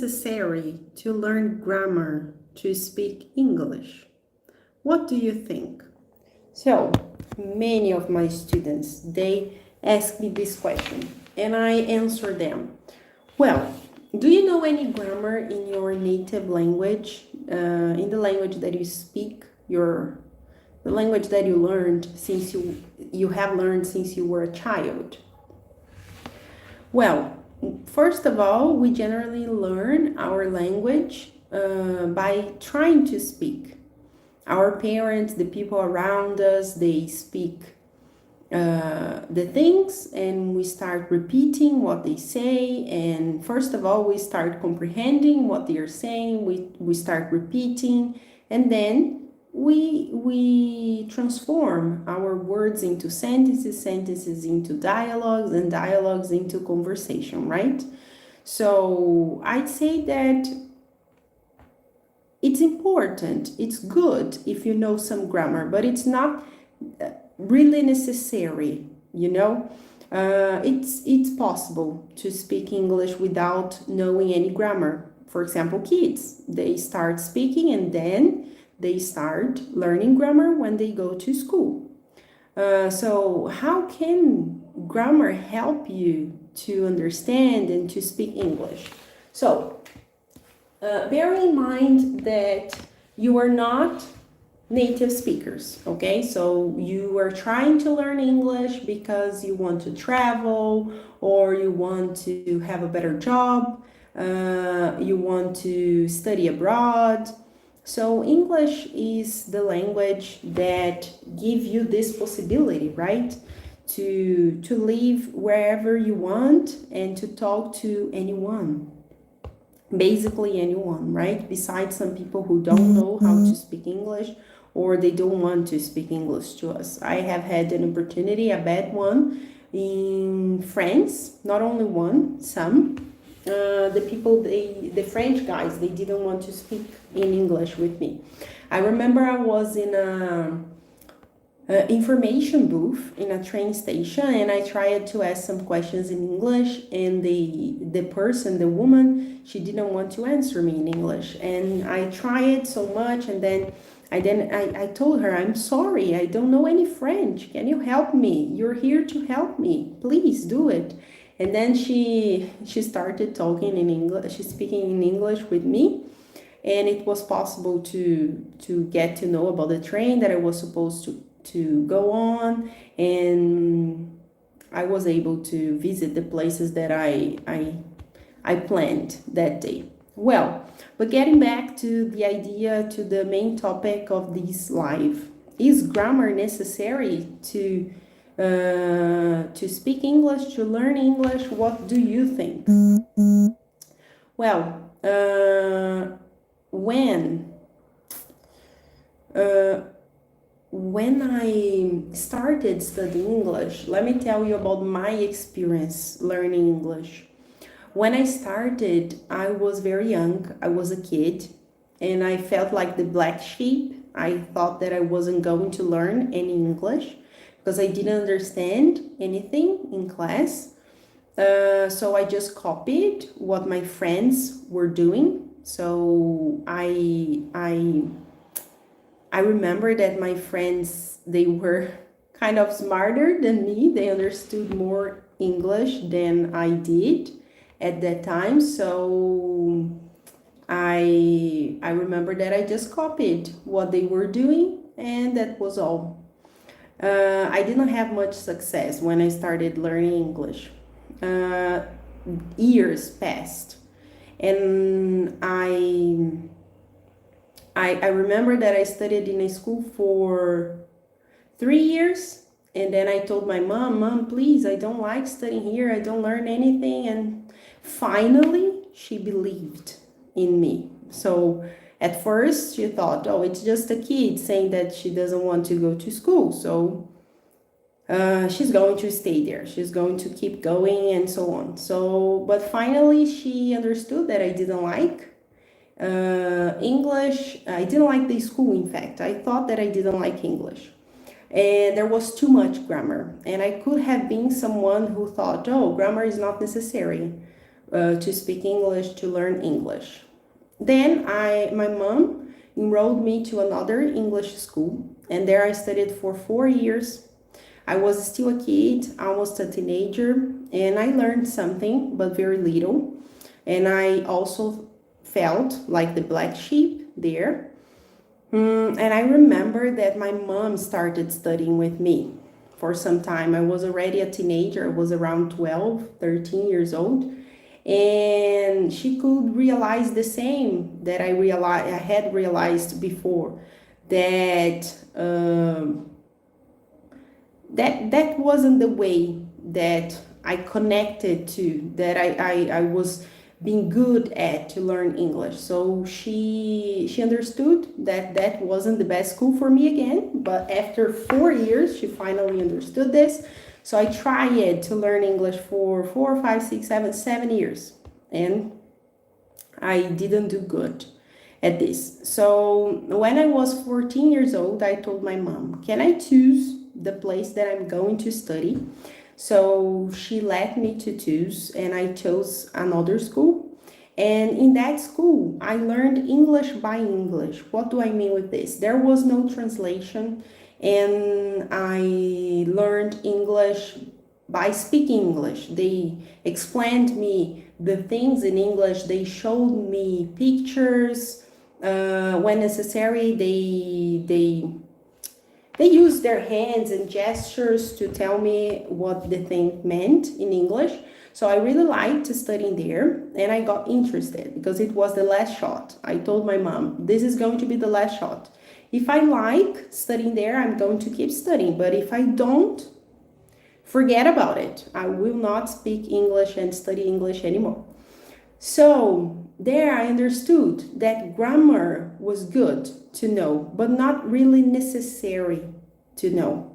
necessary to learn grammar to speak English? What do you think? So, many of my students, they ask me this question and I answer them. Well, do you know any grammar in your native language, in the language that you speak, the language that you learned since you have learned since you were a child? Well, first of all, we generally learn our language by trying to speak. Our parents, the people around us, they speak the things and we start repeating what they say. And first of all, we start comprehending what they are saying. We start repeating, and then we transform our words into sentences, sentences into dialogues, and dialogues into conversation, right? So I'd say that it's important, it's good if you know some grammar, but it's not really necessary, you know? It's possible to speak English without knowing any grammar. For example, kids, they start speaking and then they start learning grammar when they go to school. So how can grammar help you to understand and to speak English? So bear in mind that you are not native speakers, okay? So you are trying to learn English because you want to travel or you want to have a better job, you want to study abroad. So English is the language that gives you this possibility, right? To live wherever you want and to talk to anyone. Basically anyone, right? Besides some people who don't know how to speak English or they don't want to speak English to us. I have had an opportunity, a bad one, in France, not only one, some. The French guys, they didn't want to speak in English with me. I remember I was in a information booth in a train station and I tried to ask some questions in English, and the woman, she didn't want to answer me in English, and I tried so much, and then I told her, I'm sorry, I don't know any French, can you help me? You're here to help me, please do it. And then she started talking in English, she's speaking in English with me, and it was possible to get to know about the train that I was supposed to go on, and I was able to visit the places that I planned that day. Well, but getting back to the idea, to the main topic of this live, is grammar necessary to speak English, to learn English? What do you think? Well, when I started studying English, let me tell you about my experience learning English. When I started, I was very young. I was a kid, and I felt like the black sheep. I thought that I wasn't going to learn any English because I didn't understand anything in class. So I just copied what my friends were doing. So I remember that my friends, they were kind of smarter than me. They understood more English than I did at that time. So I remember that I just copied what they were doing, and that was all. I didn't have much success when I started learning English. Years passed, and I remember that I studied in a school for 3 years, and then I told my mom, please, I don't like studying here, I don't learn anything, and finally she believed in me. So at first she thought, oh, it's just a kid saying that she doesn't want to go to school, so she's going to stay there, she's going to keep going, and so on. So, but finally she understood that I didn't like English. I didn't like the school, in fact. I thought that I didn't like English. And there was too much grammar. And I could have been someone who thought, oh, grammar is not necessary. to speak English, to learn English. Then my mom enrolled me to another English school, and there I studied for 4 years. I was still a kid, almost a teenager, and I learned something, but very little. And I also felt like the black sheep there. And I remember that my mom started studying with me for some time. I was already a teenager, I was around 12, 13 years old. And she could realize the same that I had realized before, that that wasn't the way that I connected to, that I was being good at to learn English. So she understood that that wasn't the best school for me again. But after 4 years, she finally understood this. So I tried to learn English for 4, 5, 6, 7 years, and I didn't do good at this. So when I was 14 years old, I told my mom, can I choose the place that I'm going to study? So she let me to choose, and I chose another school. And in that school, I learned English by English. What do I mean with this? There was no translation, and I learned English by speaking English. They explained me the things in English. They showed me pictures. When necessary, they use their hands and gestures to tell me what the thing meant in English. So I really liked studying there, and I got interested because it was the last shot. I told my mom, this is going to be the last shot. If I like studying there, I'm going to keep studying. But if I don't, forget about it. I will not speak English and study English anymore. So there I understood that grammar was good to know, but not really necessary to know.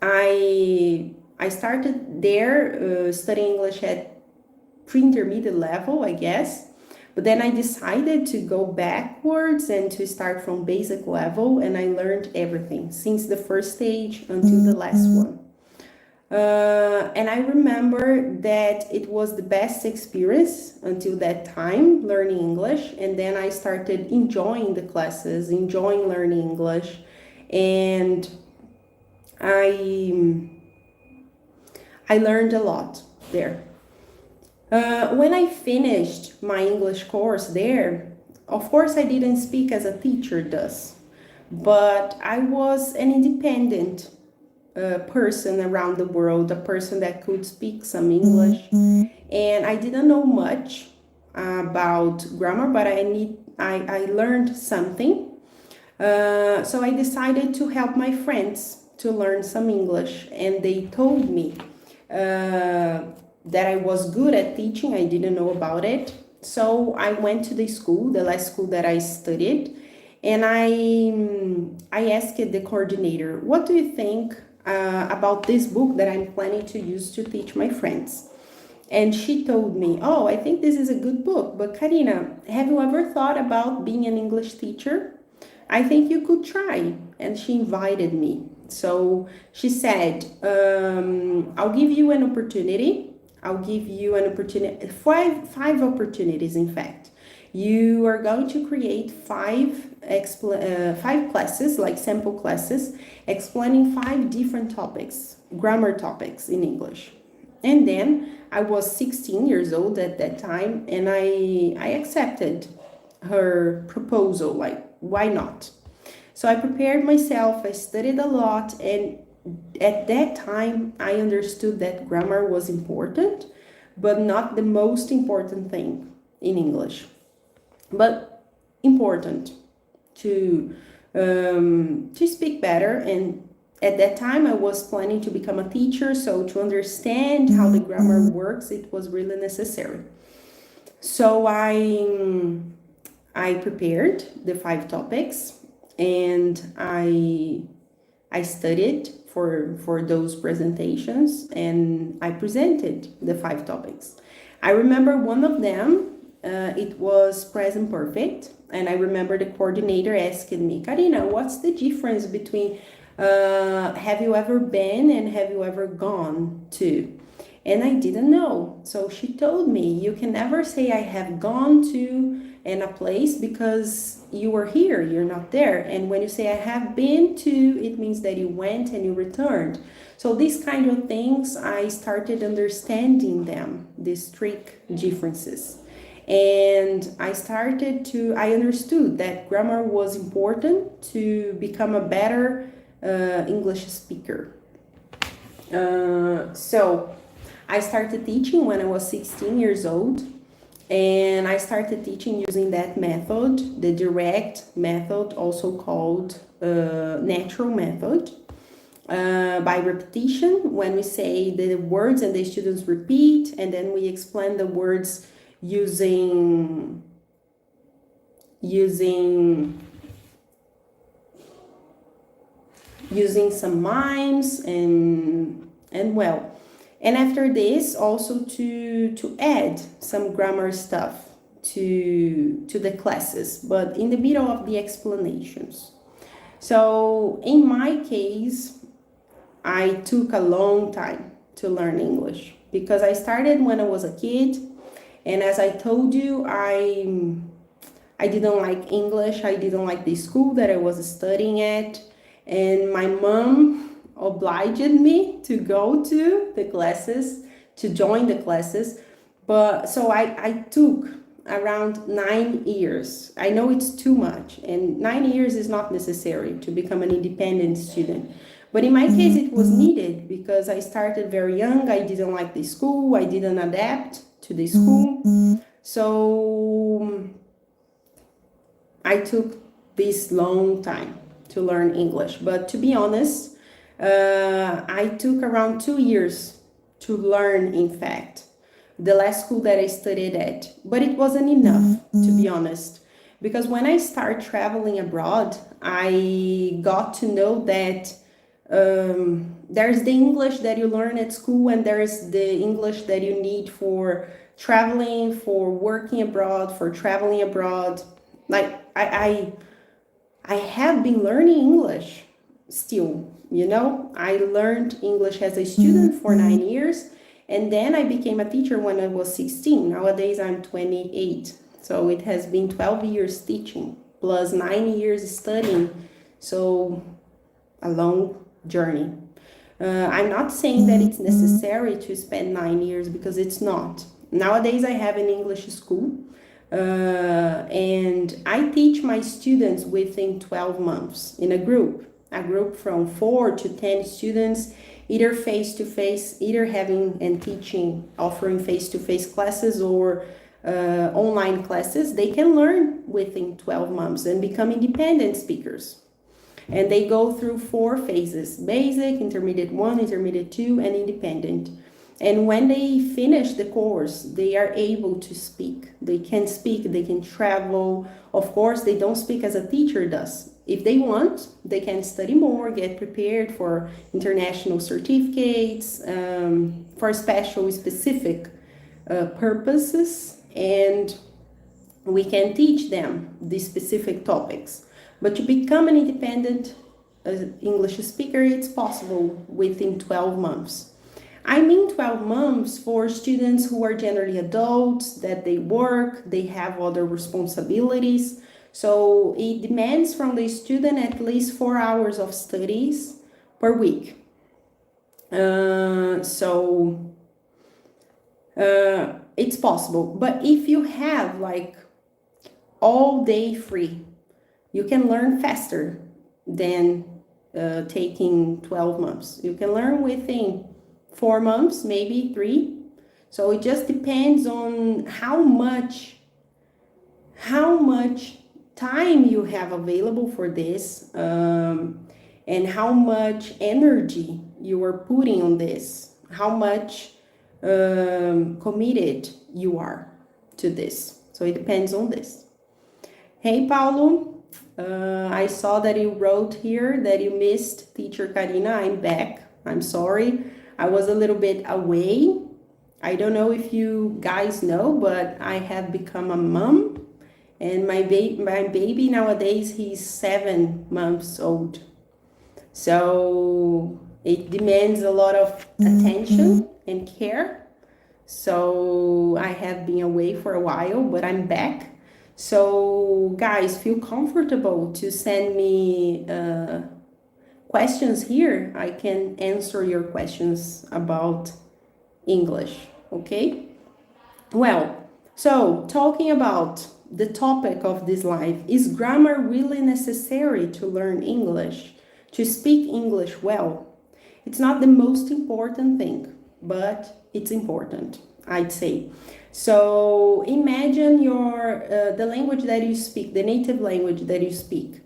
I started there studying English at pre-intermediate level, I guess. But then I decided to go backwards and to start from basic level, and I learned everything since the first stage until the last one. And I remember that it was the best experience until that time, learning English. And then I started enjoying the classes, enjoying learning English. And I learned a lot there. When I finished my English course there, of course I didn't speak as a teacher does, but I was an independent person around the world, a person that could speak some English. And I didn't know much about grammar, but I learned something. So I decided to help my friends to learn some English, and they told me that I was good at teaching. I didn't know about it. So I went to the school, the last school that I studied, and I asked the coordinator, what do you think about this book that I'm planning to use to teach my friends? And she told me, oh, I think this is a good book, but Karina, have you ever thought about being an English teacher? I think you could try. And she invited me. So she said, I'll give you an opportunity. I'll give you an opportunity, five opportunities, in fact. You are going to create five classes, like sample classes, explaining 5 different topics, grammar topics in English. And then I was 16 years old at that time, and I accepted her proposal, like, why not? So I prepared myself, I studied a lot, and at that time I understood that grammar was important, but not the most important thing in English, but important to speak better. And at that time I was planning to become a teacher, so to understand how the grammar works, it was really necessary. So I prepared the 5 topics, and I studied for those presentations, and I presented the 5 topics. I remember one of them, it was present perfect, and I remember the coordinator asking me, Karina, what's the difference between have you ever been and have you ever gone to? And I didn't know. So she told me, you can never say I have gone to in a place because you were here, you're not there. And when you say I have been to, it means that you went and you returned. So these kind of things, I started understanding them, these strict differences. And I understood that grammar was important to become a better English speaker. So I started teaching when I was 16 years old, and I started teaching using that method, the direct method, also called natural method. By repetition, when we say the words and the students repeat, and then we explain the words using some mimes and well, and after this also to add some grammar stuff to the classes, but in the middle of the explanations. So in my case, I took a long time to learn English because I started when I was a kid, and as I told you, I didn't like English. I didn't like the school that I was studying at, and my mom obliged me to go to the classes, to join the classes. But so I took around 9 years. I know it's too much, and 9 years is not necessary to become an independent student. But in my case, it was needed because I started very young. I didn't like the school. I didn't adapt to the school. So I took this long time to learn English. But to be honest, I took around 2 years to learn, in fact, the last school that I studied at. But it wasn't enough, to be honest. Because when I started traveling abroad, I got to know that there's the English that you learn at school, and there's the English that you need for traveling, for working abroad, for traveling abroad. Like I have been learning English still, you know. I learned English as a student for 9 years, and then I became a teacher when I was 16. Nowadays I'm 28. So it has been 12 years teaching plus 9 years studying. So a long journey. I'm not saying that it's necessary to spend 9 years, because it's not. Nowadays I have an English school, and I teach my students within 12 months in a group from 4 to 10 students, either face-to-face, either having and teaching, offering face-to-face classes or online classes. They can learn within 12 months and become independent speakers. And they go through 4 phases: basic, intermediate 1, intermediate 2, and independent. And when they finish the course, they are able to speak. They can speak, they can travel. Of course, they don't speak as a teacher does. If they want, they can study more, get prepared for international certificates, for special, specific purposes, and we can teach them these specific topics. But to become an independent English speaker, it's possible within 12 months. I mean 12 months for students who are generally adults, that they work, they have other responsibilities. So it demands from the student at least 4 hours of studies per week. It's possible. But if you have like all day free, you can learn faster than taking 12 months. You can learn within 4 months, maybe 3. So it just depends on how much time you have available for this, and how much energy you are putting on this, how much committed you are to this. So it depends on this. Hey, Paulo. I saw that you wrote here that you missed Teacher Karina. I'm back. I'm sorry. I was a little bit away. I don't know if you guys know, but I have become a mom, and my baby nowadays, he's 7 months old. So It demands a lot of attention and care. So I have been away for a while, but I'm back. So guys, feel comfortable to send me questions here. I can answer your questions about English, okay? Well, so talking about the topic of this live, is grammar really necessary to learn English, to speak English well? It's not the most important thing, but it's important, I'd say. So imagine the language that you speak, the native language that you speak.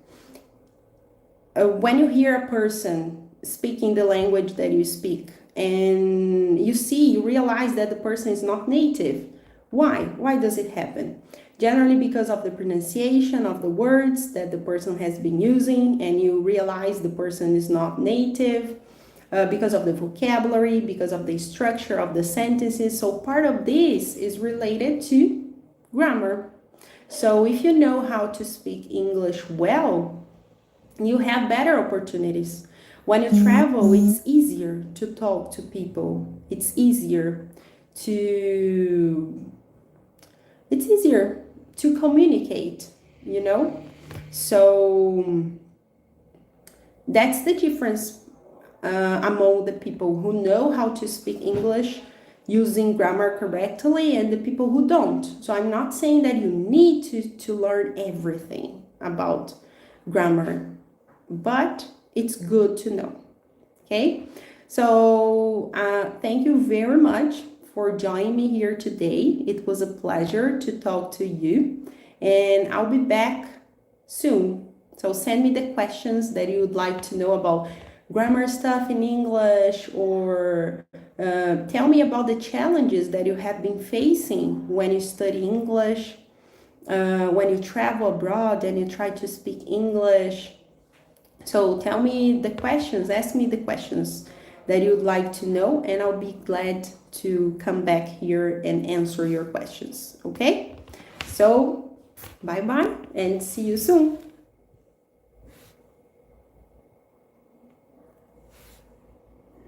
When you hear a person speaking the language that you speak, and you realize that the person is not native. Why? Why does it happen? Generally because of the pronunciation of the words that the person has been using, and you realize the person is not native, because of the vocabulary, because of the structure of the sentences. So part of this is related to grammar. So if you know how to speak English well, you have better opportunities. When you travel, it's easier to talk to people. It's easier to communicate, you know? So that's the difference among the people who know how to speak English using grammar correctly and the people who don't. So I'm not saying that you need to learn everything about grammar, but it's good to know. Okay, so thank you very much for joining me here today. It was a pleasure to talk to you, and I'll be back soon. So send me the questions that you would like to know about grammar stuff in English, or tell me about the challenges that you have been facing when you study English, when you travel abroad and you try to speak English. So tell me the questions, ask me the questions that you'd like to know, and I'll be glad to come back here and answer your questions, okay? So bye-bye and see you soon.